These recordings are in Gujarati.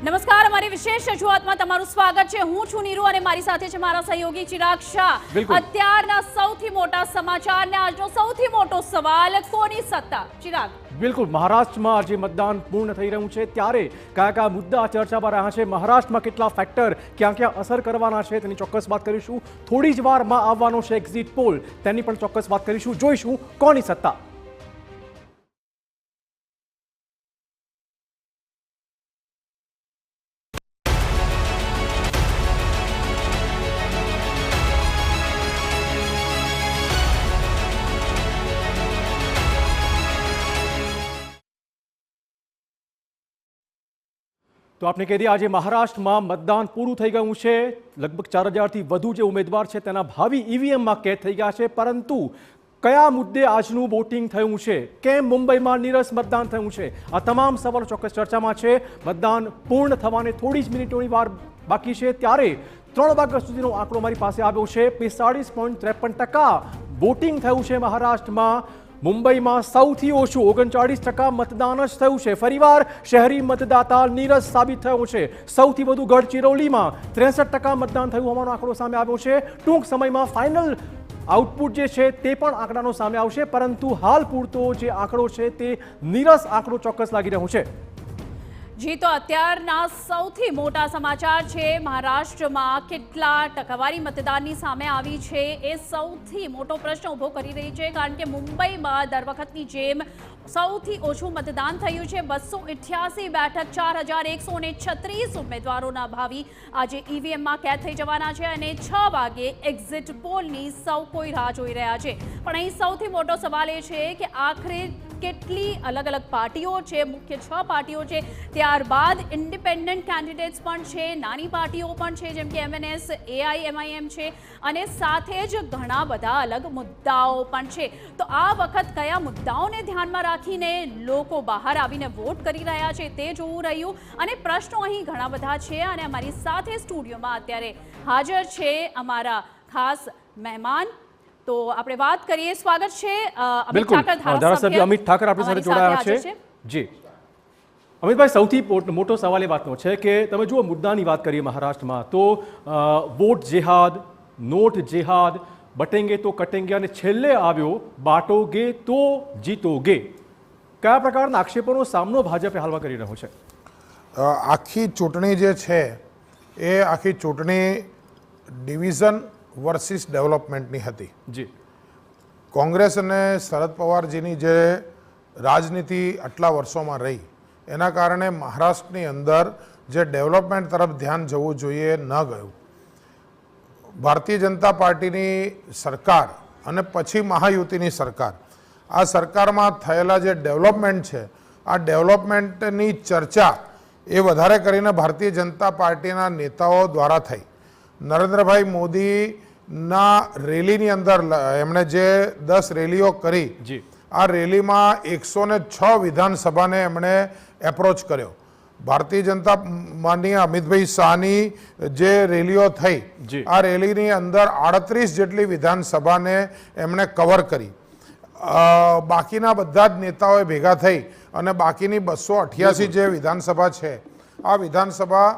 નમસ્કાર, અમારી વિશેષ રજૂઆતમાં તમારું સ્વાગત છે। હું છું નીરુ અને મારી સાથે છે મારા સહયોગી ચિરાગ શાહ। અત્યારના સૌથી મોટા સમાચાર ને આજનો સૌથી મોટો સવાલ, કોની સત્તા? ચિરાગ, બિલકુલ, મહારાષ્ટ્રમાં આજે મતદાન પૂર્ણ થઈ રહ્યું છે ત્યારે કયા કયા મુદ્દા ચર્ચામાં રહ્યા છે, મહારાષ્ટ્રમાં કેટલા ફેક્ટર ક્યાં ક્યાં અસર કરવાના છે તેની ચોક્કસ વાત કરીશું। થોડી જ વારમાં આવવાનો છે એક્ઝિટ પોલ, તેની પણ ચોક્કસ વાત કરીશું। જોઈશું કોની સત્તા। તો આપણે કહી દઈએ, આજે મહારાષ્ટ્રમાં મતદાન પૂરું થઈ ગયું છે। લગભગ 4000થી વધુ જે ઉમેદવાર છે તેના ભાવિ ઈવીએમમાં કેદ થઈ ગયા છે, પરંતુ કયા મુદ્દે આજનું વોટિંગ થયું છે, કેમ મુંબઈમાં નીરસ મતદાન થયું છે, આ તમામ સવાલો ચોક્કસ ચર્ચામાં છે। મતદાન પૂર્ણ થવાને થોડી જ મિનિટોની વાર બાકી છે ત્યારે 3 વાગ્યા સુધીનો આંકડો મારી પાસે આવ્યો છે। 45.53% વોટિંગ થયું છે મહારાષ્ટ્રમાં। મુંબઈમાં સૌથી ઓછું 39% મતદાન જ થયું છે। ફરીવાર શહેરી મતદાતા નીરસ સાબિત થયો છે। સૌથી વધુ ગઢચિરોલીમાં 63% મતદાન થયું હોવાનો આંકડો સામે આવ્યો છે। ટૂંક સમયમાં ફાઇનલ આઉટપુટ જે છે તે પણ આંકડાનો સામે આવશે, પરંતુ હાલ પૂરતો જે આંકડો છે તે નીરસ આંકડો ચોક્કસ લાગી રહ્યો છે। જી, તો અત્યારના સૌથી મોટા સમાચાર છે મહારાષ્ટ્રમાં કેટલા ટકાવારી મતદાનની સામે આવી છે એ સૌથી મોટો પ્રશ્ન ઊભો કરી રહી છે, કારણ કે મુંબઈમાં દર વખતની જેમ સૌથી ઓછું મતદાન થયું છે। 288 બેઠક, 4136 ઉમેદવારોના ભાવિ આજે ઈવીએમમાં કેદ થઈ જવાના છે અને 6 વાગે એક્ઝિટ પોલની સૌ કોઈ રાહ જોઈ રહ્યા છે। પણ અહીં સૌથી મોટો સવાલ એ છે કે આખરે કેટલી અલગ અલગ પાર્ટીઓ છે, મુખ્ય 6 પાર્ટીઓ છે, ત્યારબાદ ઇન્ડિપેન્ડન્ટ કેન્ડિડેટ્સ પણ છે, નાની પાર્ટીઓ પણ છે જેમ કે MNS, AIMIM છે, અને સાથે જ ઘણા બધા અલગ મુદ્દાઓ પણ છે। તો આ વખત કયા મુદ્દાઓને ધ્યાનમાં રાખીને લોકો બહાર આવીને વોટ કરી રહ્યા છે તે જોવું રહ્યું, અને પ્રશ્નો અહીં ઘણા બધા છે। અને અમારી સાથે સ્ટુડિયોમાં અત્યારે હાજર છે અમારા ખાસ મહેમાન, તો આપણે વાત કરીએ। સ્વાગત છે ધારાસભ્ય અમિત ઠાકર આપણી સાથે જોડાયા છે। જી અમિતભાઈ, સૌથી મોટો સવાલ એ વાતનો છે કે તમે જુઓ, મુદ્દાની વાત કરીએ મહારાષ્ટ્રમાં તો વોટ જેહાદ, નોટ જેહાદ, બટેંગે તો કટેંગે, અને છેલ્લે આવ્યો બાટોગે તો જીતોગે। કયા પ્રકારના આક્ષેપોનો સામનો ભાજપે હાલમાં કરી રહ્યો છે? આખી ચૂંટણી જે છે એ આખી ચૂંટણી ડિવિઝન વર્સિસ ડેવલપમેન્ટની હતી। જી, કોંગ્રેસ અને શરદ પવારજીની જે રાજનીતિ આટલા વર્ષોમાં રહી એના કારણે મહારાષ્ટ્રની અંદર જે ડેવલપમેન્ટ તરફ ધ્યાન જવું જોઈએ ન ગયું। ભારતીય જનતા પાર્ટીની સરકાર અને પછી મહાયુતિની સરકાર, આ સરકારમાં થયેલા જે ડેવલપમેન્ટ છે, આ ડેવલપમેન્ટની ચર્ચા એ વધારે કરીને ભારતીય જનતા પાર્ટીના નેતાઓ દ્વારા થઈ। નરેન્દ્રભાઈ મોદીના રેલીની અંદર એમણે જે 10 રેલીઓ કરી, આ રેલીમાં 106 વિધાનસભાને એમણે એપ્રોચ કર્યો। ભારતીય જનતા માનનીય અમિતભાઈ શાહની જે રેલીઓ થઈ, આ રેલીની અંદર 38 જેટલી વિધાનસભાને એમણે કવર કરી। બાકીના બધા જ નેતાઓએ ભેગા થઈ અને બાકીની 288 જે વિધાનસભા છે, આ વિધાનસભા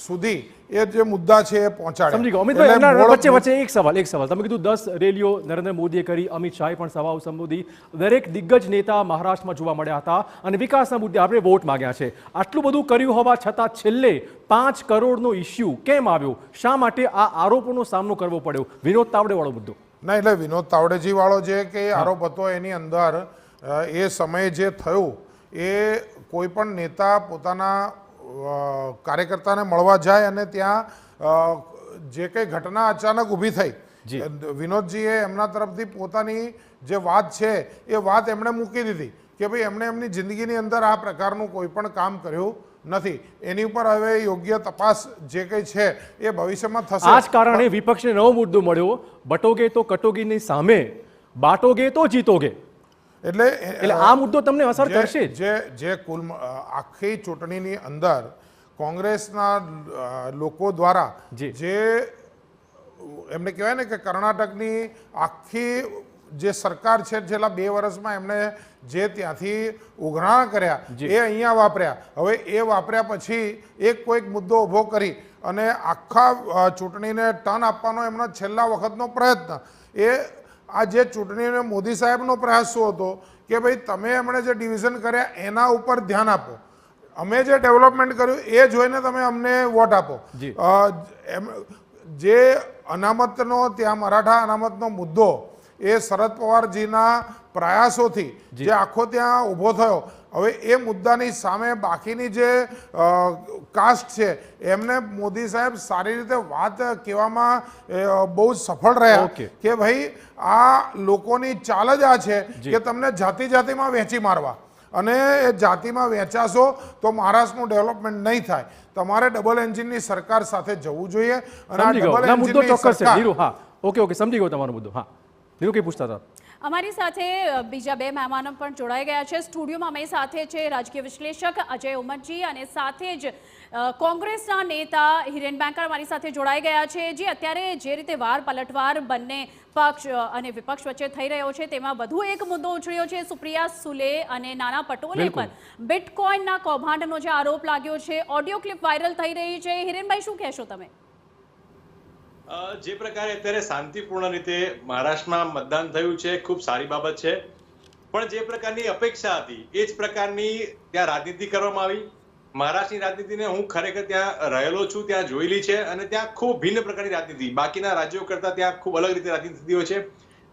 સુધી એ જે મુદ્દા છે એ પહોંચાડે। સમજી ગયો અમિતભાઈ, વચ્ચે એક સવાલ તમે કીધું 10 રેલીઓ નરેન્દ્ર મોદીએ કરી, અમિત શાહે પણ સભાઓ સંબોધી, દરેક દિગ્ગજ નેતા મહારાષ્ટ્રમાં જોવા મળ્યા હતા અને વિકાસના મુદ્દે આપણે વોટ માંગ્યા છે। આટલું બધું કર્યું હોવા છતાં છેલ્લે 5 કરોડનો ઇસ્યુ કેમ આવ્યો? શા માટે આ આરોપોનો સામનો કરવો પડ્યો? વિનોદ તાવડે વાળો મુદ્દો? ના, એટલે વિનોદ તાવડેજી વાળો જે કે આરોપ હતો એની અંદર એ સમયે જે થયું એ કોઈ પણ નેતા પોતાના કાર્યકર્તાને મળવા જાય અને ત્યાં જે કંઈ ઘટના અચાનક ઊભી થઈ, વિનોદજીએ એમના તરફથી પોતાની જે વાત છે એ વાત એમણે મૂકી દીધી કે ભાઈ એમણે એમની જિંદગીની અંદર આ પ્રકારનું કોઈ પણ કામ કર્યું નથી। એની ઉપર હવે યોગ્ય તપાસ જે કંઈ છે એ ભવિષ્યમાં થશે। આ જ કારણે વિપક્ષને નવો મુદ્દો મળ્યો, બટોગે તો કટોગીની સામે બાટોગે તો જીતોગે। એટલે આ મુદ્દો તમને અસર કરશે? જે કુલ આખી ચૂંટણીની અંદર કોંગ્રેસના લોકો દ્વારા જે એમને કહેવાય ને કે કર્ણાટકની આખી જે સરકાર છે છેલ્લા 2 વર્ષમાં એમણે જે ત્યાંથી ઉઘરાણ કર્યા એ અહીંયા વાપર્યા. હવે એ વાપર્યા પછી એક કોઈક મુદ્દો ઊભો કરી અને આખા ચૂંટણીને ટર્ન આપવાનો એમનો છેલ્લા વખતનો પ્રયત્ન, એ આ જે ચૂંટણીને મોદી સાહેબનો પ્રયાસ શું હતો કે ભાઈ તમે એમણે જે ડિવિઝન કર્યા એના ઉપર ધ્યાન આપો, અમે જે ડેવલપમેન્ટ કર્યું એ જોઈને તમે અમને વોટ આપો. જે અનામતનો ત્યાં મરાઠા અનામતનો મુદ્દો એ શરદ પવારજીના પ્રયાસોથી જે આખો ત્યાં ઊભો થયો, હવે એ મુદ્દાની સામે બાકીની જે કાસ્ટ છે એમને મોદી સાહેબ સારી રીતે વાત કહેવામાં બહુ સફળ રહ્યા કે ભાઈ આ લોકોની ચાલ જ આ છે કે તમને જાતિ જાતિમાં વહેંચી મારવા, અને એ જાતિમાં વહેંચાશો તો મહારાષ્ટ્રનું ડેવલપમેન્ટ નહીં થાય. તમારે ડબલ એન્જિનની સરકાર સાથે જવું જોઈએ. અને આ ડબલ એન્જિનની સરકાર ઓકે સમજી ગયો તમારો મુદ્દો. હા નીરુ કઈ પૂછતા હતા? અમારી સાથે બીજા 2 મહેમાનો પણ જોડાઈ ગયા છે સ્ટુડિયોમાં. અમારી સાથે છે રાજકીય વિશ્લેષક અજય ઉમરજી અને સાથે જ કોંગ્રેસના નેતા હિરેન બેંકર અમારી સાથે જોડાઈ ગયા છે. જે અત્યારે જે રીતે વાર પલટવાર બંને પક્ષ અને વિપક્ષ વચ્ચે થઈ રહ્યો છે તેમાં વધુ એક મુદ્દો ઉછળ્યો છે સુપ્રિયા સુલે અને નાના પટોલે પર બિટકોઇનના કૌભાંડનો જે આરોપ લાગ્યો છે. ઓડિયો ક્લિપ વાયરલ થઈ રહી છે. હિરેનભાઈ શું કહેશો તમે? જે પ્રકારે અત્યારે શાંતિપૂર્ણ રીતે મહારાષ્ટ્રમાં મતદાન થયું છે ખૂબ સારી બાબત છે, પણ જે પ્રકારની અપેક્ષા હતી એ જ પ્રકારની ત્યાં રાજનીતિ કરવામાં આવી. મહારાષ્ટ્રની રાજનીતિને હું ખરેખર ત્યાં રહેલો છું, ત્યાં જોયેલી છે, અને ત્યાં ખૂબ ભિન્ન પ્રકારની રાજનીતિ બાકીના રાજ્યો કરતા ત્યાં ખૂબ અલગ રીતે રાજનીતિ હોય છે.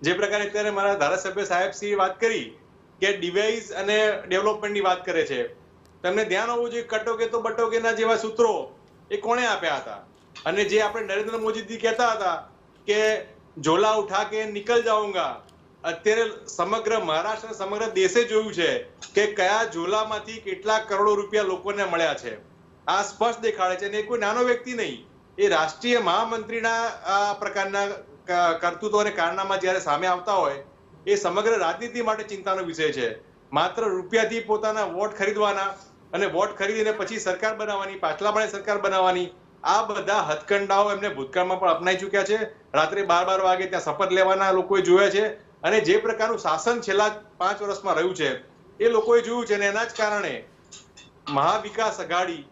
જે પ્રકારે અત્યારે મારા ધારાસભ્ય સાહેબશ્રીએ વાત કરી કે ડિવાઇસ અને ડેવલપમેન્ટની વાત કરે છે, તમને ધ્યાન હોવું જોઈએ કટોકે તો બટોકેના જેવા સૂત્રો એ કોણે આપ્યા હતા? અને જે આપણે નરેન્દ્ર મોદીજી કહેતા હતા કે ઝોલા ઉઠા કે નિકલ જાઉંગા, અત્યારે સમગ્ર મહારાષ્ટ્ર સમગ્ર દેશે જોયું છે કે કયા ઝોલામાંથી કેટલા કરોડો રૂપિયા લોકોને મળ્યા છે. આ સ્પષ્ટ દેખાડે છે. અને કોઈ નાનો વ્યક્તિ નહીં, એ રાષ્ટ્રીય મહામંત્રીના આ પ્રકારના કરતૂતો અને કારનામા જ્યારે સામે આવતા હોય એ સમગ્ર રાજનીતિ માટે ચિંતાનો વિષય છે. માત્ર રૂપિયાથી પોતાના વોટ ખરીદવાના અને વોટ ખરીદીને પછી સરકાર બનાવવાની, પાછલા પાડે સરકાર બનાવવાની, આ બધા હથકંડાઓ એમને ભૂતકાળમાં પણ અપનાવી ચૂક્યા છે. રાત્રે 12 વાગે ત્યાં શપથ લેવાના લોકોએ જોયા છે. અને જે પ્રકારનું શાસન છેલ્લા 5 વર્ષમાં રહ્યું છે એ લોકોએ જોયું છે. અને એના જ કારણે મહાવિકાસ અઘાડી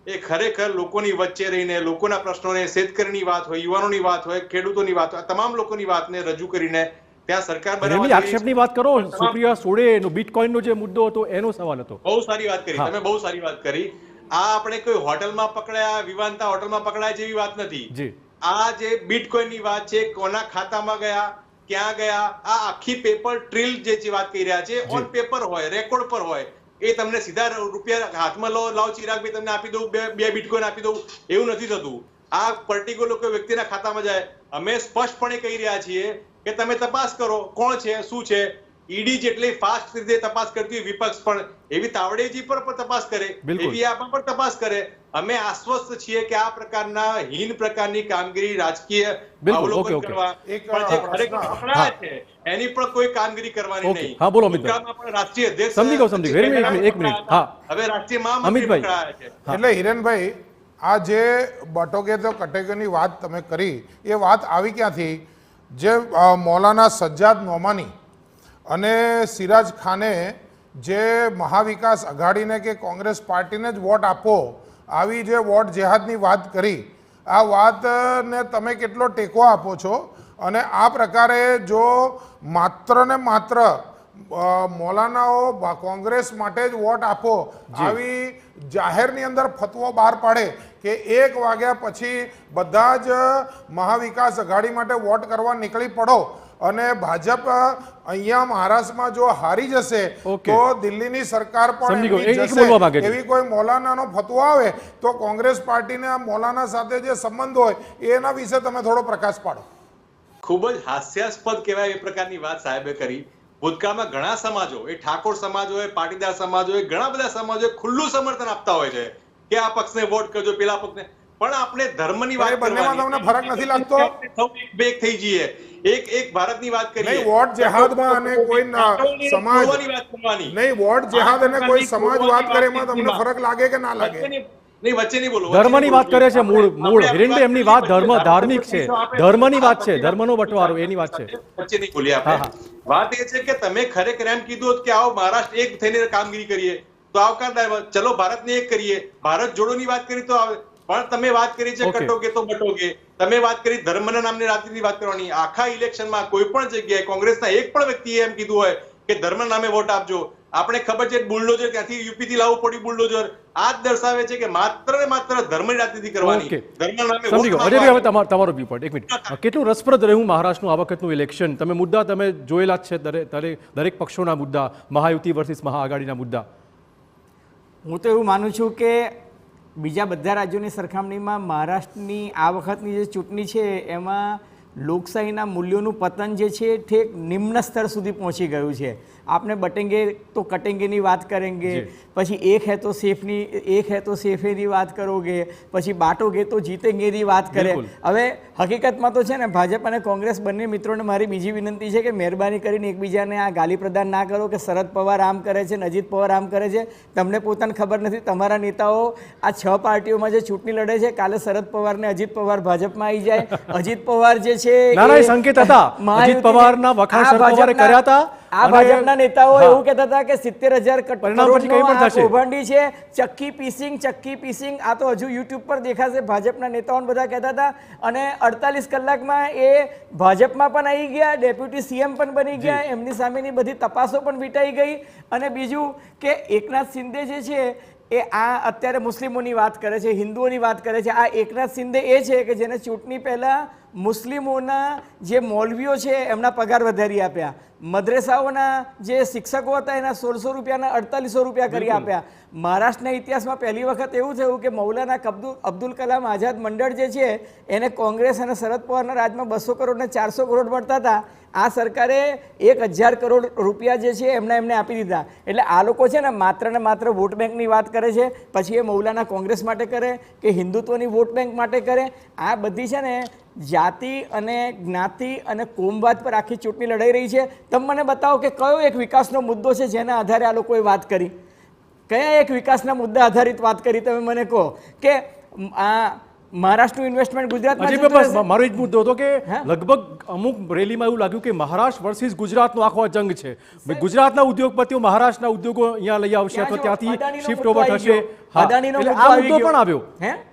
એ ખરેખર લોકોની વચ્ચે રહીને લોકોના પ્રશ્નોને, શેતકરીની વાત હોય, યુવાનોની વાત હોય, ખેડૂતોની વાત હોય, તમામ લોકોની વાતને રજૂ કરીને ત્યાં સરકાર બનાવવાની આક્ષેપની વાત કરો. સુપ્રિયા સુળેનો બિટકોઇનનો જે મુદ્દો હતો એનો સવાલ હતો. બહુ સારી વાત કરી તમે, બહુ સારી વાત કરી. આ આપણે કોઈ હોટલમાં પકડાયા, વિવાંતા હોટલમાં પકડાયા જેવી વાત નથી. આ જે બિટકોઇનની વાત છે, કોના ખાતામાં ગયા, ક્યાં ગયા, આ આખી પેપર ટ્રેલ જે વાત કહી રહ્યા છે ઓન પેપર હોય, રેકોર્ડ પર હોય. એ તમને સીધા રૂપિયા હાથમાં લાવ ચિરાગભાઈ તમને આપી દઉં, બે બિટકોઇન આપી દઉં, એવું નથી થતું. આ પર્ટિક્યુલર કોઈ વ્યક્તિના ખાતામાં જાય. અમે સ્પષ્ટપણે કહી રહ્યા છીએ કે તમે તપાસ કરો કોણ છે, શું છે. ઈડી જેટલી ફાસ્ટ રીતે તપાસ કરતી હોય વિપક્ષ પણ એવી તાવડેજી પર પણ તપાસ કરે, એવી આપણા પર તપાસ કરે. અમે આશ્વસ્ત છીએ કે આ પ્રકારના હીન પ્રકારની કામગીરી રાજકીય અવલોકન કરવા પણ જે ખરેખર પકડાયા છે એની પણ કોઈ કામગીરી કરવાની નહીં. હા બોલો અમિતભાઈ. પણ રાષ્ટ્રીય અધ્યક્ષ સમજી ગયો. એક મિનિટ. હા હવે રાષ્ટ્રીય મહામંત્રી પકડાયા છે. એટલે હિરેનભાઈ, આ જે બટોકે તો કટેકની વાત તમે કરી એ વાત આવી ક્યાંથી? જે મૌલાના સજ્જાદ નોમાની અને સિરાજ ખાને જે મહાવિકાસ અઘાડીને કે કોંગ્રેસ પાર્ટીને જ વોટ આપો આવી જે વોટ જેહાદની વાત કરી, આ વાતને તમે કેટલો ટેકો આપો છો? અને આ પ્રકારે જો માત્ર ને માત્ર મૌલાનાઓ કોંગ્રેસ માટે જ વોટ આપો આવી જાહેરની અંદર ફતવો બહાર પાડે કે 1 વાગ્યા પછી બધા જ મહાવિકાસ અઘાડી માટે વોટ કરવા નીકળી પડો અને ભાજપ અહીંયા મહારાષ્ટ્રમાં જો હારી જશે તો દિલ્હીની સરકાર પણ એવી કોઈ મૌલાનાનો ફતવો આવે તો કોંગ્રેસ પાર્ટીને આ મૌલાના સાથે જે સંબંધ હોય એના વિશે તમે થોડો પ્રકાશ પાડો. ખૂબ જ હાસ્યાસ્પદ કહેવાય એ પ્રકારની વાત સાહેબે કરી. ભૂતકાળમાં ઘણા સમાજો, એ ઠાકોર સમાજ હોય, પાટીદાર સમાજ હોય, ઘણા બધા સમાજો ખુલ્લું સમર્થન આપતા હોય છે કે આ પક્ષને વોટ કરજો, પેલા પક્ષને. પણ આપણે ધર્મની વાત બંનેમાં તમને ફરક નથી લાગતો? એક થઈ જઈએ, એક ભારતની વાત કરીએ. નહીં વોટ જેહાદમાં અને કોઈ સમાજ નહીં, વોટ જેહાદ અને કોઈ સમાજ વાત કરે એમાં તમને ફરક લાગે કે ના લાગે? નહીં વચ્ચે નહીં બોલો, ધર્મની વાત કરે છે. મૂળ હિરેનભાઈ એમની વાત ધાર્મિક છે, ધર્મની વાત છે, ધર્મનો બટવારો એની વાત છે. વચ્ચે નહીં બોલીએ આપણે. વાત એ છે કે તમે ખરેખર એમ કીધું હોત કે આવો મહારાષ્ટ્ર એક થઈને કામગીરી કરીએ તો આવકારદાય, ચલો ભારતને એક કરીએ, ભારત જોડોની વાત કરી તો આવે. પણ તમે વાત કરી છે કટોગે તો બટોગે, તમે વાત કરી ધર્મના નામની રાજનીતિ વાત કરવાની. આખા ઇલેક્શનમાં કોઈ પણ જગ્યાએ કોંગ્રેસના એક પણ વ્યક્તિએ એમ કીધું હોય કે ધર્મના નામે વોટ આપજો. આપણે ખબર છે બુલડોઝર ક્યાંથી યુપી થી લાવવું પડ્યું બુલડોઝર. આ જ દર્શાવે છે કે માત્ર ને માત્ર ધર્મની રાજનીતિ કરવાની. ધર્મના નામે સમજી ગયો. અજયભાઈ હવે તમારો વ્યૂ પોઈન્ટ એક મિનિટ. કેટલું રસપ્રદ રહ્યું મહારાષ્ટ્રનું આ વખતનું ઇલેક્શન? તમે મુદ્દા તમે જોયેલા જ છે, દરેક પક્ષોના મુદ્દા, મહાયુતિ વર્સિસ મહાઆઘાડીના મુદ્દા. હું તો એવું માનું છું કે બીજા બધા રાજ્યોની સરખામણીમાં મહારાષ્ટ્રની આ વખતની જે ચૂંટણી છે એમાં લોકશાહીના મૂલ્યોનું પતન જે છે ઠેક નિમ્ન સ્તર સુધી પહોંચી ગયું છે. आपने बटेंगे तो कटेंगे ની વાત करेंगे, પછી એક હે તો સેફેની વાત કરોગે, પછી બાટોગે તો જીતેંગે ની વાત કરે. હવે હકીકતમાં તો છે ને ભાજપ અને કોંગ્રેસ બંને મિત્રોને મારી બીજી વિનંતી છે કે મહેરબાની કરીને એકબીજાને આ ગાલી પ્રદાન ના કરો કે શરદ પવાર આમ કરે છે, અજીત પવાર આમ કરે છે. તમને પોતાને ખબર નથી, તમારા નેતાઓ આ 6 પાર્ટીઓમાં જે ચૂંટણી લડે છે, કાલે શરદ પવાર ને અજીત પવાર ભાજપમાં આવી જાય. અજીત પવાર જે છે નાના સંકેત હતા, અજીત પવારના વખાણ શરદ પવારે કર્યા હતા. આ ભાજપના નેતાઓ એવું કહેતા હતા કે 70,000 કૌભાંડી છે, ચક્કી પીસિંગ. આ તો હજુ યુટ્યુબ પર દેખાશે. ભાજપના નેતાઓ બધા કહેતા હતા અને 48 કલાકમાં એ ભાજપમાં પણ આવી ગયા, ડેપ્યુટી સીએમ પણ બની ગયા, એમની સામેની બધી તપાસો પણ વીટાઈ ગઈ. અને બીજું કે એકનાથ શિંદે જે છે એ આ અત્યારે મુસ્લિમોની વાત કરે છે, હિન્દુઓની વાત કરે છે. આ એકનાથ શિંદે એ છે કે જેને ચૂંટણી પહેલાં મુસ્લિમોના જે મૌલવીઓ છે એમના પગાર વધારી આપ્યા, મદ્રેસાઓના જે શિક્ષકો હતા એના 1600 રૂપિયાના 4800 રૂપિયા કરી આપ્યા. મહારાષ્ટ્રના ઇતિહાસમાં પહેલી વખત એવું થયું કે મૌલાના અબ્દુલ કલામ આઝાદ મંડળ જે છે એને કોંગ્રેસ અને શરદ પવારના રાજમાં 200 કરોડ ને 400 કરોડ મળતા હતા. આ સરકારે 1000 કરોડ રૂપિયા જે છે એમને આપી દીધા. એટલે આ લોકો છે ને માત્ર વોટ બેંકની વાત કરે છે, પછી એ મૌલાના કોંગ્રેસ માટે કરે કે હિન્દુત્વની વોટ બેંક માટે કરે. આ બધી છે ને જાતિ અને જ્ઞાતિ અને કોમવાદ પર આખી ચૂંટણી લડાઈ રહી છે. તમે મને બતાવો કે કયો એક વિકાસનો મુદ્દો છે જેના આધારે આ લોકોએ વાત કરી? કયા એક વિકાસના મુદ્દા આધારિત વાત કરી? તમે મને કહો કે આ મહારાષ્ટ્રનું ઇન્વેસ્ટમેન્ટ ગુજરાતમાં. મારો જ મુદ્દો હતો કે લગભગ અમુક રેલીમાં એવું લાગ્યું કે મહારાષ્ટ્ર વર્સિસ ગુજરાતનો આખો જંગ છે. ગુજરાતના ઉદ્યોગપતિઓ મહારાષ્ટ્રના ઉદ્યોગો અહીંયા લઈ આવશે અથવા ત્યાંથી શિફ્ટ ઓવર થશે. અદાણીનો મુદ્દો પણ આવ્યો.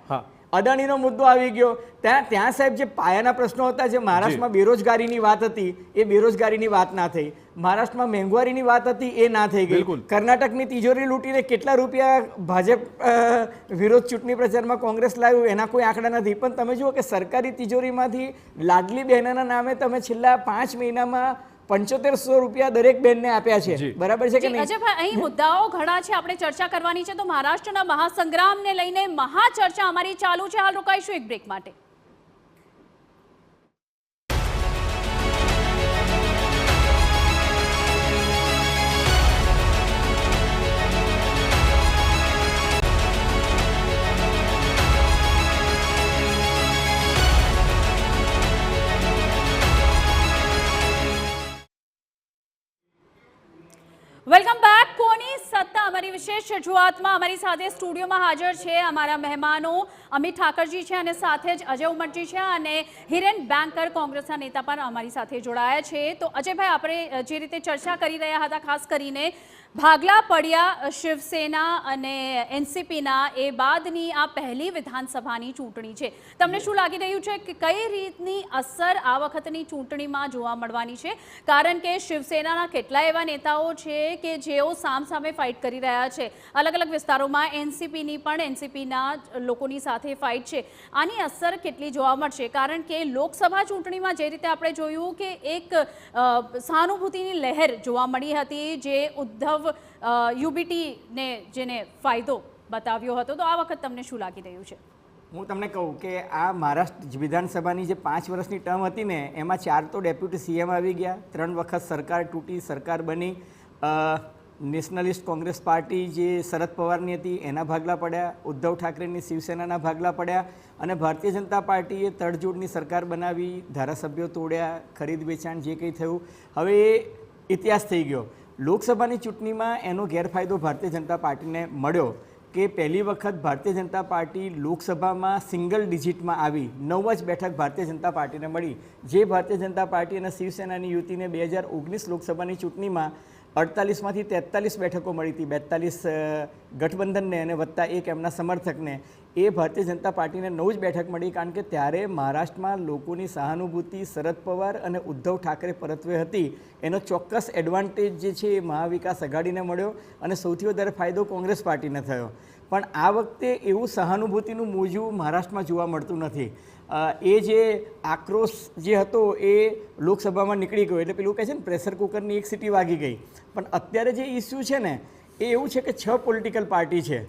હા, અદાણીનો મુદ્દો આવી ગયો. ત્યાં સાહેબ જે પાયાના પ્રશ્નો હતા, જે મહારાષ્ટ્રમાં બેરોજગારીની વાત હતી એ બેરોજગારીની વાત ના થઈ. મહારાષ્ટ્રમાં મોંઘવારીની વાત હતી એ ના થઈ ગઈ. કર્ણાટકની તિજોરી લૂંટીને કેટલા રૂપિયા ભાજપ વિરોધ ચૂંટણી પ્રચારમાં કોંગ્રેસ લાવ્યું એના કોઈ આંકડા નથી. પણ તમે જુઓ કે સરકારી તિજોરીમાંથી લાડલી બહેનના નામે તમે છેલ્લા 5 મહિનામાં 7500 રૂપિયા દરેક બેનને આપ્યા છે. બરાબર છે કે નહીં? અજયભાઈ, અહીં મુદ્દાઓ ઘણા છે, આપણે ચર્ચા કરવાની છે. તો મહારાષ્ટ્રના મહાસંગ્રામને લઈને મહાચર્ચા અમારી ચાલુ છે. હાલ રોકાઈશું એક બ્રેક માટે. Welcome back. કોની સત્તા, અમારી વિશેષ રજૂઆતમાં અમારી સાથે સ્ટુડિયોમાં હાજર છે અમારા મહેમાનો અમિત ઠાકરજી છે અને સાથે જ અજય ઉમટજી છે અને હિરેન બેંકર કોંગ્રેસના નેતા પણ અમારી સાથે જોડાયા છે. તો અજયભાઈ, આપણે જે રીતે ચર્ચા કરી રહ્યા હતા, ખાસ કરીને ભાગલા પડ્યા શિવસેના અને એનસીપીના, એ બાદની આ પહેલી વિધાનસભાની ચૂંટણી છે. તમને શું લાગી રહ્યું છે કે કઈ રીતની અસર આ વખતની ચૂંટણીમાં જોવા મળવાની છે? કારણ કે શિવસેનાના કેટલાય એવા નેતાઓ છે કે જેઓ સામસામે ફાઇટ કરી રહ્યા છે અલગ અલગ વિસ્તારોમાં. એનસીપીના લોકોની સાથે ફાઇટ છે. આની અસર કેટલી જોવા મળશે? કારણ કે લોકસભા ચૂંટણીમાં જે રીતે આપણે જોયું કે એક સહાનુભૂતિની લહેર જોવા મળી હતી, જે ઉદ્ધવ યુબીટીને જેને ફાયદો બતાવ્યો હતો. તો આ વખત તમને શું લાગી રહ્યું છે? હું તમને કહું કે આ મહારાષ્ટ્ર વિધાનસભાની જે 5 વર્ષની ટર્મ હતી ને એમાં 4 તો ડેપ્યુટી સીએમ આવી ગયા, 3 વખત સરકાર તૂટી, સરકાર બની. નેશનલિસ્ટ કોંગ્રેસ પાર્ટી જે શરદ પવારની હતી એના ભાગલા પડ્યા, ઉદ્ધવ ઠાકરેની શિવસેનાના ભાગલા પડ્યા અને ભારતીય જનતા પાર્ટીએ તડજોડની સરકાર બનાવી, ધારાસભ્યો તોડ્યા, ખરીદ વેચાણ જે કંઈ થયું હવે એ ઇતિહાસ થઈ ગયો. લોકસભાની ચૂંટણીમાં એનો ગેરફાયદો ભારતીય જનતા પાર્ટીને મળ્યો કે પહેલી વખત ભારતીય જનતા પાર્ટી લોકસભામાં સિંગલ ડિજિટમાં આવી 9 જ બેઠક ભારતીય જનતા પાર્ટીને મળી. જે ભારતીય જનતા પાર્ટી અને શિવસેનાની યુતિને 2019 લોકસભાની ચૂંટણીમાં 48માંથી 43 બેઠકો મળી હતી, 42 ગઠબંધનને અને +1 એમના સમર્થકને. એ ભારતીય જનતા પાર્ટીને 9 જ બેઠક મળી, કારણ કે ત્યારે મહારાષ્ટ્રમાં લોકોની સહાનુભૂતિ શરદ પવાર અને ઉદ્ધવ ઠાકરે પરત્વે હતી. એનો ચોક્કસ એડવાન્ટેજ જે છે એ મહાવિકાસ આઘાડીને મળ્યો અને સૌથી વધારે ફાયદો કોંગ્રેસ પાર્ટીને થયો. પણ આ વખતે એવું સહાનુભૂતિનું મોજું મહારાષ્ટ્રમાં જોવા મળતું નથી. એ જે આક્રોશ જે હતો એ લોકસભામાં નીકળી ગયો, એટલે પેલું કહે છે ને પ્રેશર કુકરની એક સીટી વાગી ગઈ. પણ અત્યારે જે ઇસ્યુ છે ને એ એવું છે કે 6 પોલિટિકલ પાર્ટી છે.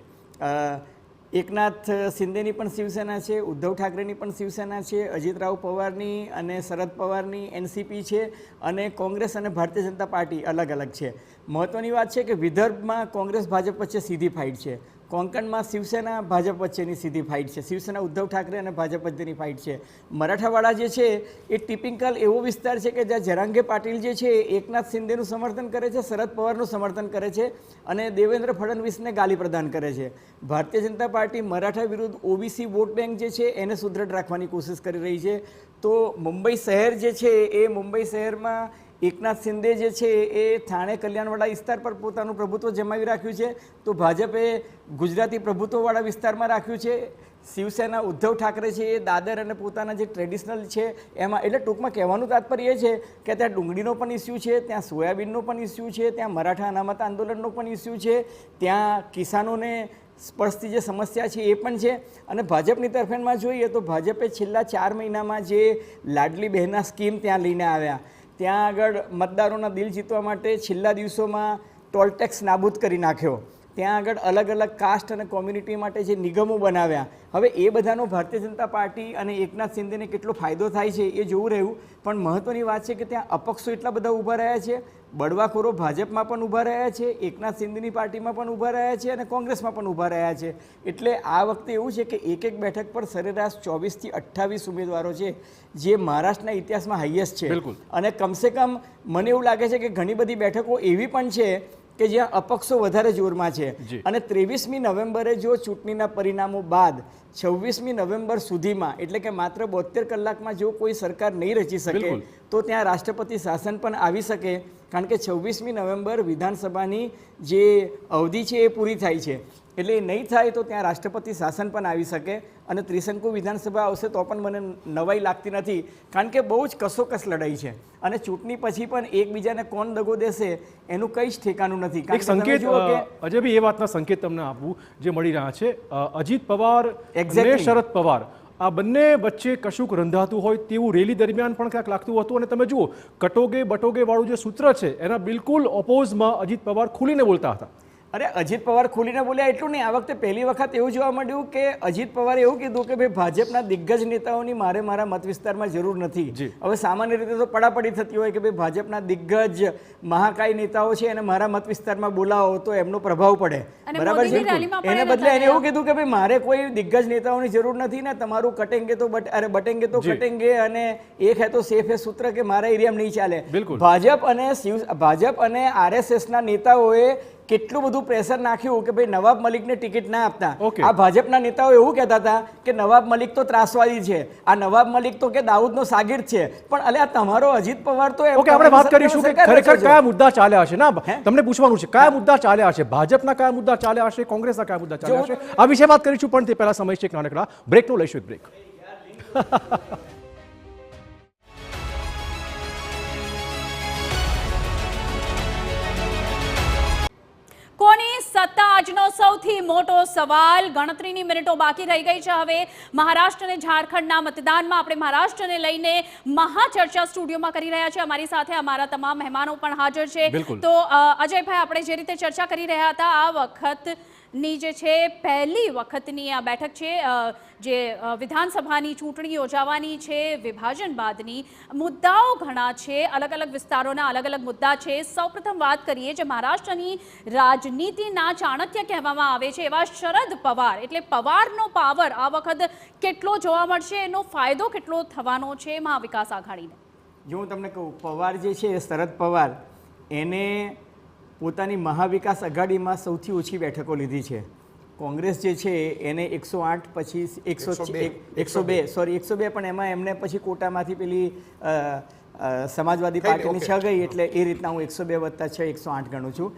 એકનાથ શિંદેની પણ શિવસેના છે, ઉદ્ધવ ઠાકરેની પણ શિવસેના છે, અજીતરાવ પવારની અને શરદ પવારની એનસીપી છે, અને કોંગ્રેસ અને ભારતીય જનતા પાર્ટી અલગ અલગ છે. મહત્ત્વની વાત છે કે વિદર્ભમાં કોંગ્રેસ ભાજપ વચ્ચે સીધી ફાઇટ છે, કોંકણમાં શિવસેના ભાજપ વચ્ચેની સીધી ફાઇટ છે, શિવસેના ઉદ્ધવ ઠાકરે અને ભાજપ વચ્ચેની ફાઇટ છે. મરાઠાવાડા જે છે એ ટિપિકલ એવો વિસ્તાર છે કે જ્યાં જરાંગે પાટીલ જે છે એકનાથ શિંદેનું સમર્થન કરે છે, શરદ પવારનું સમર્થન કરે છે અને દેવેન્દ્ર ફડણવીસને ગાલી પ્રદાન કરે છે. ભારતીય જનતા પાર્ટી મરાઠા વિરુદ્ધ ઓબીસી વોટ બેંક જે છે એને સુદૃઢ રાખવાની કોશિશ કરી રહી છે. તો મુંબઈ શહેર જે છે એ મુંબઈ શહેરમાં એકનાથ શિંદે જે છે એ થાણે કલ્યાણવાડા વિસ્તાર પર પોતાનું પ્રભુત્વ જમાવી રાખ્યું છે, તો ભાજપે ગુજરાતી પ્રભુત્વવાળા વિસ્તારમાં રાખ્યું છે. શિવસેના ઉદ્ધવ ઠાકરે છે એ દાદર અને પોતાના જે ટ્રેડિશનલ છે એમાં, એટલે ટૂંકમાં કહેવાનું તાત્પર્ય એ છે કે ત્યાં ડુંગળીનો પણ ઇસ્યુ છે, ત્યાં સોયાબીનનો પણ ઇસ્યુ છે, ત્યાં મરાઠા અનામત આંદોલનનો પણ ઇસ્યુ છે, ત્યાં કિસાનોને સ્પર્શતી જે સમસ્યા છે એ પણ છે. અને ભાજપની તરફેણમાં જોઈએ તો ભાજપે છેલ્લા 4 મહિનામાં જે લાડલી બહેના સ્કીમ ત્યાં લઈને આવ્યા, ત્યાં આગળ મતદારોના દિલ જીતવા માટે છેલ્લા દિવસોમાં ટોલ ટેક્સ નાબૂદ કરી નાખ્યો, ત્યાં આગળ અલગ અલગ કાસ્ટ અને કોમ્યુનિટી માટે જે નિગમો બનાવ્યા. હવે એ બધાનો ભારતીય જનતા પાર્ટી અને એકનાથ શિંદેને કેટલો ફાયદો થાય છે એ જોવું રહ્યું. પણ મહત્ત્વની વાત છે કે ત્યાં અપક્ષો એટલા બધા ઊભા રહ્યા છે, બળવાખોરો ભાજપમાં પણ ઊભા રહ્યા છે, એકનાથ શિંદેની પાર્ટીમાં પણ ઊભા રહ્યા છે અને કોંગ્રેસમાં પણ ઊભા રહ્યા છે. એટલે આ વખતે એવું છે કે એક બેઠક પર સરેરાશ 24 થી 28 ઉમેદવારો છે, જે મહારાષ્ટ્રના ઇતિહાસમાં હાઈએસ્ટ છે. અને કમસે કમ મને એવું લાગે છે કે ઘણી બધી બેઠકો એવી પણ છે કે જ્યાં અપક્ષો વધારે જોરમાં છે. અને 23મી નવેમ્બરે જો ચૂંટણીના પરિણામો બાદ 26મી નવેમ્બર સુધીમાં, એટલે કે માત્ર 72 કલાકમાં જો કોઈ સરકાર નહીં રચી શકે તો ત્યાં રાષ્ટ્રપતિ શાસન પણ આવી શકે. કારણ કે 26મી નવેમ્બર વિધાનસભાની જે અવધિ છે એ પૂરી થાય છે, એટલે એ નહીં થાય તો ત્યાં રાષ્ટ્રપતિ શાસન પણ આવી શકે. અને ત્રિશંકુ વિધાનસભા આવશે તો પણ મને નવાઈ લાગતી નથી, કારણ કે બહુ જ કસોકસ લડાઈ છે અને ચૂંટણી પછી પણ એકબીજાને કોણ દગો દેશે એનું કંઈ જ ઠેકાનું નથી. એક સંકેત અજયભાઈ, એ વાતના સંકેત તમને આપવું જે મળી રહ્યા છે, અજીત પવાર અને શરદ પવાર આ બંને વચ્ચે કશુંક રંધાતું હોય તેવું રેલી દરમિયાન પણ ક્યાંક લાગતું હતું. અને તમે જુઓ કટોગે બટોગે વાળું જે સૂત્ર છે એના બિલકુલ ઓપોઝમાં અજીત પવાર ખુલીને બોલતા હતા. અરે અજીત પવાર ખુલીને બોલ્યા એટલું નહીં, આ વખતે પહેલી વખત એવું જોવા મળ્યું કે અજીત પવારે એવું કીધું કે ભાઈ ભાજપના દિગ્ગજ નેતાઓની મારા મત વિસ્તારમાં જરૂર નથી. હવે સામાન્ય રીતે તો પડાપડી થતી હોય કે ભાઈ ભાજપના દિગ્ગજ મહાકાય નેતાઓ છે અને મારા મત વિસ્તારમાં બોલાવો તો એમનો પ્રભાવ પડે, બરાબર છે. એને બદલે એને એવું કીધું કે ભાઈ મારે કોઈ દિગ્ગજ નેતાઓની જરૂર નથી ને, તમારું કટેંગે તો બટેંગે તો કટેંગે અને એક હે તો સેફ હે સૂત્ર કે મારા એરિયામાં નહીં ચાલે. ભાજપ અને RSSના નેતાઓએ કેટલું બધું પ્રેશર નાખ્યું કે ભાઈ નવાબ મલિકને ટિકિટ ના આપતા. આ ભાજપના નેતાઓ એવું કહેતા હતા કે નવાબ મલિક તો ત્રાસવાદી છે, આ નવાબ મલિક તો કે દાઉદનો શાગીર્દ છે. પણ અલ્યા તમારો અજીત પવાર તો આપણે વાત કરીશું કે ખરેખર કયા મુદ્દા ચાલ્યા હશે ના, તમને પૂછવાનું છે કયા મુદ્દા ચાલ્યા હશે, ભાજપના કયા મુદ્દા ચાલ્યા હશે, કોંગ્રેસના કયા મુદ્દા ચાલ્યા હશે, આ વિશે વાત કરીશું. પણ તે પહેલા સમય છે એક નાનકડા બ્રેકનો, લઈશું એક બ્રેક. કોની સત્તા આજનો સૌથી મોટો સવાલ. ગણતરીની મિનિટો બાકી રહી ગઈ છે. હવે મહારાષ્ટ્ર અને ઝારખંડના મતદાનમાં આપણે મહારાષ્ટ્રને લઈને મહાચર્ચા સ્ટુડિયોમાં કરી રહ્યા છે. અમારી સાથે અમારા તમામ મહેમાનો પણ હાજર છે. તો અજયભાઈ, આપણે જે રીતે ચર્ચા કરી રહ્યા હતા, આ વખતની જે છે પહેલી વખતની આ બેઠક છે, જે વિધાનસભાની ચૂંટણી યોજાવાની છે વિભાજન બાદની. મુદ્દાઓ ઘણા છે, અલગ અલગ વિસ્તારોના અલગ અલગ મુદ્દા છે. સૌપ્રથમ વાત કરીએ જે મહારાષ્ટ્રની રાજનીતિના ચાણક્ય કહેવામાં આવે છે એવા શરદ પવાર, એટલે પવારનો પાવર આ વખત કેટલો જોવા મળશે, એનો ફાયદો કેટલો થવાનો છે મહાવિકાસ આઘાડીને? જો હું તમને કહું, પવાર જે છે શરદ પવાર, એને પોતાની મહાવિકાસ આઘાડીમાં સૌથી ઓછી બેઠકો લીધી છે. કોંગ્રેસ જે છે એને 108 પછી 102 પણ એમાં એમને પછી કોટામાંથી પેલી સમાજવાદી પાર્ટીની 6 ગઈ, એટલે એ રીતના હું 102 વત્તા 6 108 ગણું છું.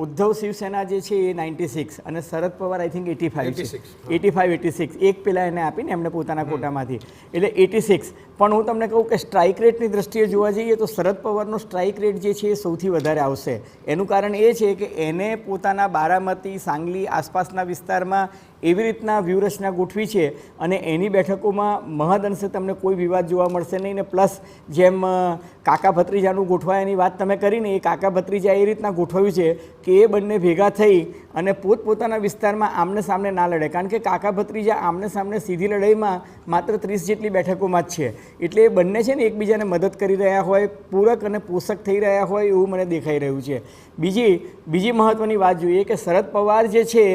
ઉદ્ધવ શિવસેના જે છે એ 96 અને શરદ પવાર આઈ થિંક 85 છે, 86 એક પેલા એને આપીને એમને પોતાના કોટામાંથી, એટલે 86. પણ હું તમને કહું કે સ્ટ્રાઇક રેટની દ્રષ્ટિએ જોવા જઈએ તો શરદ પવારનો સ્ટ્રાઇક રેટ જે છે એ સૌથી વધારે આવશે. એનું કારણ એ છે કે એને પોતાના બારામતી, સાંગલી આસપાસના વિસ્તારમાં એવી રીતના વ્યૂહરચના ગોઠવી છે અને એની બેઠકોમાં મહદઅંશે તમને કોઈ વિવાદ જોવા મળશે નહીં. ને પ્લસ જેમ કાકા ભત્રીજાનું ગોઠવાયાની વાત તમે કરીને, એ કાકા ભત્રીજા એ રીતના ગોઠવ્યું છે કે એ બંને ભેગા થઈ અને પોતપોતાના વિસ્તારમાં આમને સામને ના લડે, કારણ કે કાકા ભત્રીજા આમને સામને સીધી લડાઈમાં માત્ર 30 જેટલી બેઠકોમાં જ છે. એટલે એ બંને છે ને એકબીજાને મદદ કરી રહ્યા હોય, પૂરક અને પોષક થઈ રહ્યા હોય એવું મને દેખાઈ રહ્યું છે. બીજી મહત્વની વાત જોઈએ કે શરદ પવાર જે છે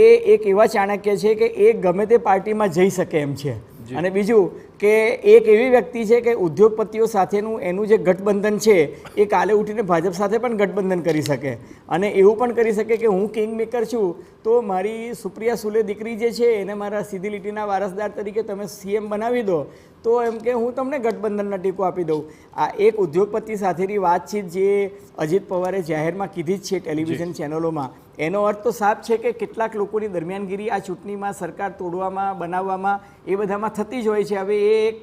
એ એક એવા ચાણક્ય છે કે એ ગમે તે પાર્ટીમાં જઈ શકે એમ છે. અને બીજું કે એક એવી વ્યક્તિ છે કે ઉદ્યોગપતિઓ સાથેનું એનું જે ગઠબંધન છે એ કાલે ઉઠીને ભાજપ સાથે પણ ગઠબંધન કરી શકે અને એવું પણ કરી શકે કે હું કિંગ મેકર છું તો મારી સુપ્રિયા સુલે દીકરી જે છે એને મારા સીધી લીટીના વારસદાર તરીકે તમે CM બનાવી દો, તો એમ કે હું તમને ગઠબંધનના ટેકો આપી દઉં. આ એક ઉદ્યોગપતિ સાથેની વાતચીત જે અજીત પવારે જાહેરમાં કીધી જ છે ટેલિવિઝન ચેનલોમાં, એનો અર્થ તો સાફ છે કે કેટલાક લોકોની દરમિયાનગીરી આ ચૂંટણીમાં સરકાર તોડવામાં, બનાવવામાં એ બધામાં થતી જ હોય છે. હવે એ એક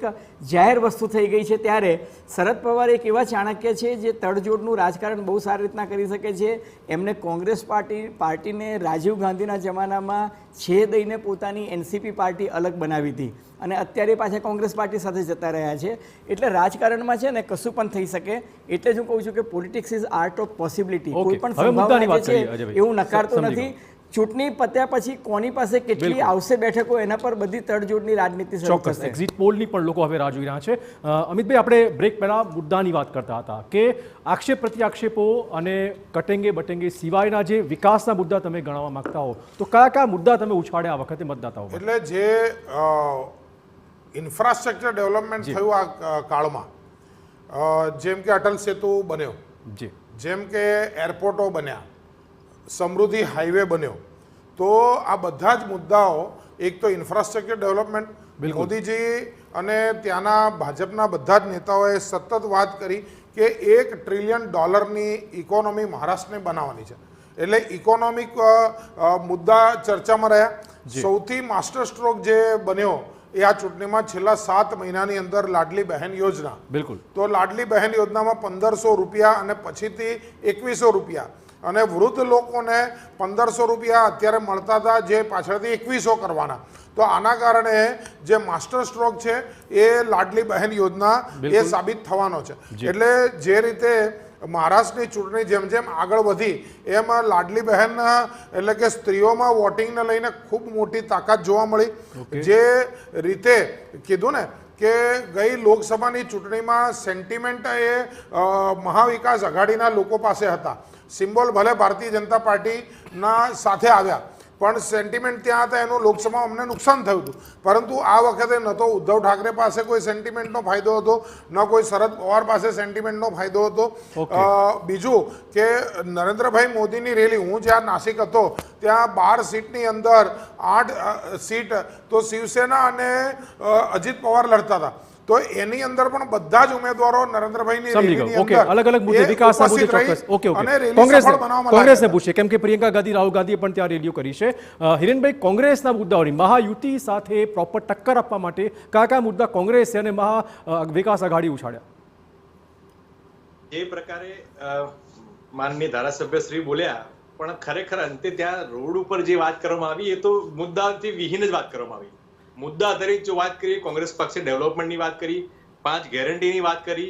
જાહેર વસ્તુ થઈ ગઈ છે, ત્યારે શરદ પવાર એક એવા ચાણક્ય છે જે તડજોડનું રાજકારણ બહુ સારી રીતના કરી શકે છે. એમને કોંગ્રેસ પાર્ટીને રાજીવ ગાંધીના જમાનામાં છે દઈને પોતાની NCP પાર્ટી અલગ બનાવી હતી અને અત્યારે પાછા કોંગ્રેસ પાર્ટી સાથે જતા રહ્યા છે. એટલે રાજકારણમાં છે ને કશું પણ થઈ શકે. એટલે જ હું કહું છું કે politics is art of possibility. કોઈ પણ સંભાવના છે એવું નકારતો નથી. ચૂંટણી પત્યા પછી કોની પાસે કેટલી આવશે બેઠકો એના પર બધી તડજોડની રાજનીતિ શરૂ થશે. ચોક્કસ એક્ઝિટ પોલની પણ લોકો હવે રાહ જોઈ રહ્યા છે. અમિતભાઈ, આપણે બ્રેક પહેલા મુદ્દાની વાત કરતા હતા કે આક્ષેપ પ્રત્યાક્ષેપો અને કટેંગે બટેંગે સિવાયના જે વિકાસના મુદ્દા તમે ગણાવવા માંગતા હો તો કયા કયા મુદ્દા તમે ઉછાળ્યા આ વખતે મતદાતાઓ? એટલે જે ઇન્ફ્રાસ્ટ્રક્ચર ડેવલપમેન્ટ થયું આ કાળમાં, જેમ કે અટલ સેતુ બન્યો, જેમ કે એરપોર્ટો બન્યા, સમૃદ્ધિ હાઈવે બન્યો, તો આ બધા જ મુદ્દાઓ, એક તો ઇન્ફ્રાસ્ટ્રક્ચર ડેવલપમેન્ટ, મોદીજી અને ત્યાંના ભાજપના બધા જ નેતાઓએ સતત વાત કરી કે $1 ટ્રિલિયન ઇકોનોમી મહારાષ્ટ્રને બનાવવાની છે. એટલે ઇકોનોમિક મુદ્દા ચર્ચામાં રહ્યા. સૌથી માસ્ટર સ્ટ્રોક જે બન્યો એ આ ચૂંટણીમાં છેલ્લા 7 મહિનાની અંદર લાડલી બહેન યોજના. બિલકુલ. તો લાડલી બહેન યોજનામાં ₹1500 અને પછીથી ₹2100 અને વૃદ્ધ લોકોને ₹1500 અત્યારે મળતા હતા, જે પાછળથી 2100 કરવાના. તો આના કારણે જે માસ્ટર સ્ટ્રોક છે એ લાડલી બહેન યોજના એ સાબિત થવાનો છે. એટલે જે રીતે મહારાષ્ટ્રની ચૂંટણી જેમ જેમ આગળ વધી એમ લાડલી બહેન એટલે કે સ્ત્રીઓમાં વોટિંગને લઈને ખૂબ મોટી તાકાત જોવા મળી. જે રીતે કીધું ને કે ગઈ લોકસભાની ચૂંટણીમાં સેન્ટિમેન્ટ એ મહાવિકાસ આઘાડીના લોકો પાસે હતા. સિમ્બોલ ભલે ભારતીય જનતા પાર્ટીના સાથે આવ્યા પણ સેન્ટિમેન્ટ ત્યાં હતા, એનું લોકસભામાં અમને નુકસાન થયું હતું. પરંતુ આ વખતે ન તો ઉદ્ધવ ઠાકરે પાસે કોઈ સેન્ટિમેન્ટનો ફાયદો હતો, ન કોઈ શરદ પવાર પાસે સેન્ટિમેન્ટનો ફાયદો હતો. બીજું કે નરેન્દ્રભાઈ મોદીની રેલી, હું જ્યાં નાસિક હતો ત્યાં 12 સીટની અંદર 8 સીટ તો શિવસેના અને અજીત પવાર લડતા હતા. તો એની અંદર પણ બધા જ ઉમેદવારો નરેન્દ્રભાઈની રેલીની અંદર અલગ અલગ મુદ્દે વિકાસના મુદ્દે ચોક્કસ કોંગ્રેસને પૂછે, કેમ કે પ્રિયંકા ગાંધી, રાહુલ ગાંધીએ પણ ત્યાં રેલીઓ કરી છે. હિરેનભાઈ, કોંગ્રેસના મુદ્દાઓની મહાયુતિ સાથે પ્રોપર ટક્કર આપવા માટે કયા કયા મુદ્દા કોંગ્રેસે અને વિકાસ આઘાડી ઉછાળ્યા? એ પ્રકારે માનનીય ધારાસભ્ય શ્રી બોલ્યા, પણ ખરેખર અંતે ત્યાં રોડ ઉપર જે વાત કરવામાં આવી એ તો મુદ્દાથી વિહીન જ વાત કરવામાં આવી. મુદ્દા આધારિત જો વાત કરીએ, કોંગ્રેસ પક્ષે ડેવલપમેન્ટની વાત કરી, 5 ગેરંટીની વાત કરી,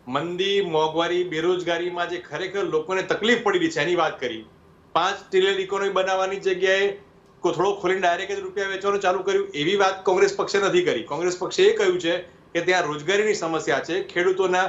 મંદી, મોંઘવારી, બેરોજગારીમાં જે ખરેખર લોકોને તકલીફ પડી રહી છે એની વાત કરી, 5 ટ્રિલિયન ઇકોનોમી બનાવવાની જગ્યાએ કોથળો ખોલીને ડાયરેક્ટ રૂપિયા વેચવાનું ચાલુ કર્યું એવી વાત કોંગ્રેસ પક્ષે નથી કરી. કોંગ્રેસ પક્ષે એ કહ્યું છે કે ત્યાં રોજગારીની સમસ્યા છે, ખેડૂતોના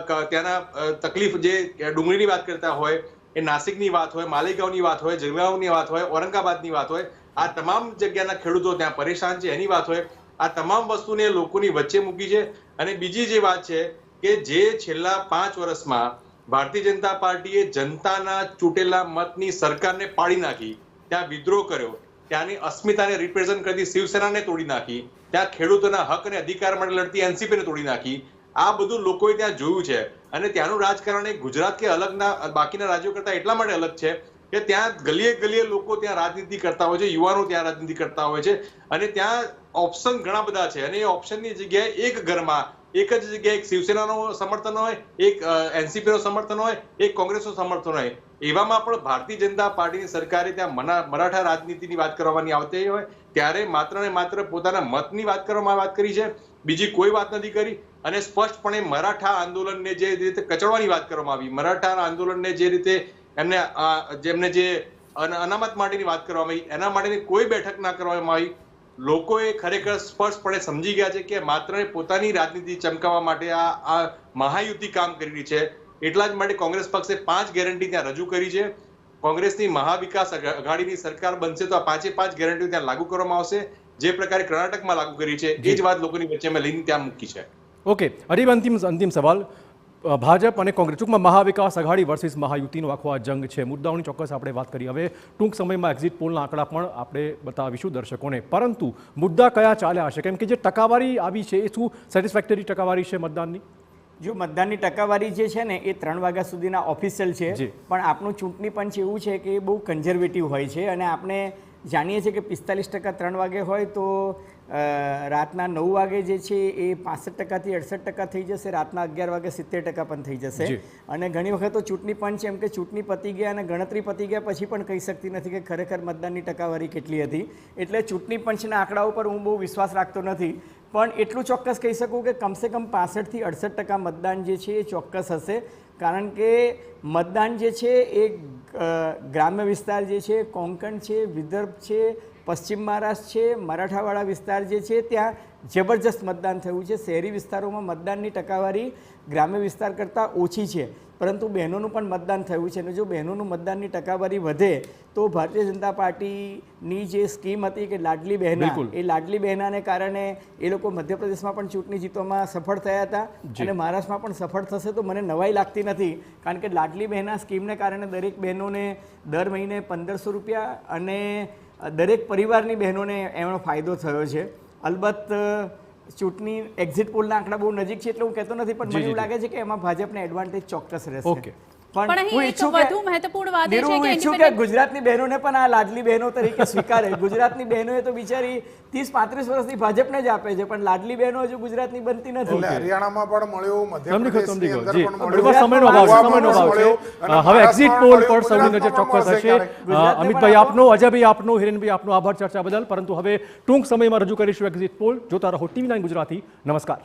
ત્યાંના તકલીફ, જે ડુંગળીની વાત કરતા હોય એ નાસિકની વાત હોય, માલેગાંવની વાત હોય, જલગાંવની વાત હોય, ઔરંગાબાદની વાત હોય, આ તમામ જગ્યાના ખેડૂતો ત્યાં પરેશાન છે એની વાત હોય. આ તમામ વસ્તુને લોકોની વચ્ચે મૂકી છે. અને બીજી જે વાત છે કે જે છેલ્લા 5 વર્ષમાં ભારતીય જનતા પાર્ટીએ જનતાના ચૂંટેલા મતની સરકારને પાડી નાખી, ત્યાં વિદ્રોહ કર્યો, ત્યાંની અસ્મિતાને રિપ્રેઝન્ટ કરતી શિવસેનાને તોડી નાખી, ત્યાં ખેડૂતોના હક અને અધિકાર માટે લડતી એનસીપીને તોડી નાખી. આ બધું લોકોએ ત્યાં જોયું છે. અને ત્યાંનું રાજકારણ એ ગુજરાત કે અલગના બાકીના રાજ્યો કરતા એટલા માટે અલગ છે કે ત્યાં ગલીએ ગલીએ લોકો ત્યાં રાજનીતિ કરતા હોય છે, યુવાનો ત્યાં રાજનીતિ કરતા હોય છે, અને ત્યાં ઓપ્શન ઘણા બધા છે. અને એ ઓપ્શનની જગ્યાએ એક ઘરમાં એક જ જગ્યાએ એક શિવસેનાનો સમર્થન હોય, એક એનસીપી નો સમર્થન હોય, એક કોંગ્રેસનું સમર્થન હોય. એવામાં પણ ભારતીય જનતા પાર્ટીની સરકારે ત્યાં મરાઠા રાજનીતિની વાત કરવાની આવતી હોય ત્યારે માત્ર ને માત્ર પોતાના મતની વાત કરવામાં વાત કરી છે, બીજી કોઈ વાત નથી કરી. અને સ્પષ્ટપણે મરાઠા આંદોલનને જે રીતે કચડવાની વાત કરવામાં આવી, મરાઠા આંદોલનને જે રીતે જેમને જે અનામત માટેની વાત કરવામાં આવી, એના માટેની કોઈ બેઠક ના કરવામાં આવી. લોકોએ ખરેખર સ્પષ્ટપણે સમજી ગયા છે કે માત્ર પોતાની રાજનીતિ ચમકાવવા માટે આ મહાયુતિ કામ કરી રહી છે. એટલા જ માટે કોંગ્રેસ પક્ષે 5 ગેરંટી ત્યાં રજૂ કરી છે. કોંગ્રેસની મહાવિકાસ અઘાડીની સરકાર બનશે તો આ 5 ગેરંટીઓ ત્યાં લાગુ કરવામાં આવશે, જે પ્રકારે કર્ણાટકમાં લાગુ કરી છે. એ જ વાત લોકોની વચ્ચે મેં લઈને ત્યાં મૂકી છે. ઓકે, હરીફ, અંતિમ સવાલ. ભાજપ અને કોંગ્રેસ, ટૂંકમાં મહાવિકાસ અઘાડી વર્સિસ મહાયુતિનો આખો આ જંગ છે. મુદ્દાઓની ચોક્કસ આપણે વાત કરી. હવે ટૂંક સમયમાં એક્ઝિટ પોલના આંકડા પણ આપણે બતાવીશું દર્શકોને. પરંતુ મુદ્દા કયા ચાલ્યા હશે? કેમ કે જે ટકાવારી આવી છે એ શું સેટિસ્ફેક્ટરી ટકાવારી છે મતદાનની? જો મતદાનની ટકાવારી જે છે ને એ 3 વાગ્યા સુધીના ઓફિશિયલ છે, પણ આપણું ચૂંટણી પંચ એવું છે કે એ બહુ કન્ઝર્વેટિવ હોય છે. અને આપણે જાણીએ છીએ કે 45% 3 વાગે હોય તો રાતના 9 વાગે જે છે એ 65%થી 68% થઈ જશે, રાતના 11 વાગે 70% પણ થઈ જશે. અને ઘણી વખત તો ચૂંટણી પંચ એમ કે ચૂંટણી પતી ગયા અને ગણતરી પતી ગયા પછી પણ કહી શકતી નથી કે ખરેખર મતદાનની ટકાવારી કેટલી હતી. એટલે ચૂંટણી પંચના આંકડાઓ પર હું બહુ વિશ્વાસ રાખતો નથી, પણ એટલું ચોક્કસ કહી શકું કે કમસે કમ 65થી 68% મતદાન જે છે એ ચોક્કસ હશે. કારણ કે મતદાન જે છે એ ગ્રામ્ય વિસ્તાર જે છે, કોંકણ છે, વિદર્ભ છે, પશ્ચિમ મહારાષ્ટ્ર છે, મરાઠાવાડા વિસ્તાર જે છે ત્યાં જબરજસ્ત મતદાન થયું છે. શહેરી વિસ્તારોમાં મતદાનની ટકાવારી ગ્રામ્ય વિસ્તાર કરતાં ઓછી છે, પરંતુ બહેનોનું પણ મતદાન થયું છે. અને જો બહેનોનું મતદાનની ટકાવારી વધે તો ભારતીય જનતા પાર્ટીની જે સ્કીમ હતી કે લાડલી બહેના, એ લાડલી બહેનાને કારણે એ લોકો મધ્યપ્રદેશમાં પણ ચૂંટણી જીતવામાં સફળ થયા હતા અને મહારાષ્ટ્રમાં પણ સફળ થશે તો મને નવાઈ લાગતી નથી. કારણ કે લાડલી બહેના સ્કીમને કારણે દરેક બહેનોને દર મહિને 1500 રૂપિયા અને દરેક પરિવારની બહેનોને એનો ફાયદો થયો છે. અલબત્ત ચૂંટણી એક્ઝિટ પોલના આંકડા બહુ નજીક છે એટલે હું કહેતો નથી, પણ મને એવું લાગે છે કે એમાં ભાજપને એડવાન્ટેજ ચોક્કસ રહેશે. પણ અહીં એક વધુ મહત્વપૂર્ણ વાત એ છે કે ગુજરાતની બહેનોને પણ આ લાડલી બહેનો તરીકે સ્વીકારે. ગુજરાતની બહેનોએ તો બિચારી 30-35 વર્ષથી ભાજપને જ આપે છે, પણ લાડલી બહેનો હજુ ગુજરાતની બનતી નથી. હરિયાણામાં પણ મળ્યું, મધ્યપ્રદેશની અંદર પણ સમયનો અભાવ છે. હવે એક્ઝિટ પોલ પર સૌની નજર ચોક્કસ હશે. અમિતભાઈ આપનો, અજયભાઈ આપનો, હિરેનભાઈ આપનો આભાર ચર્ચા બદલ. પરંતુ હવે ટૂંક સમયમાં રજૂ કરીશું એક્ઝિટ પોલ. જોતા રહો TV9 ગુજરાતી. નમસ્કાર.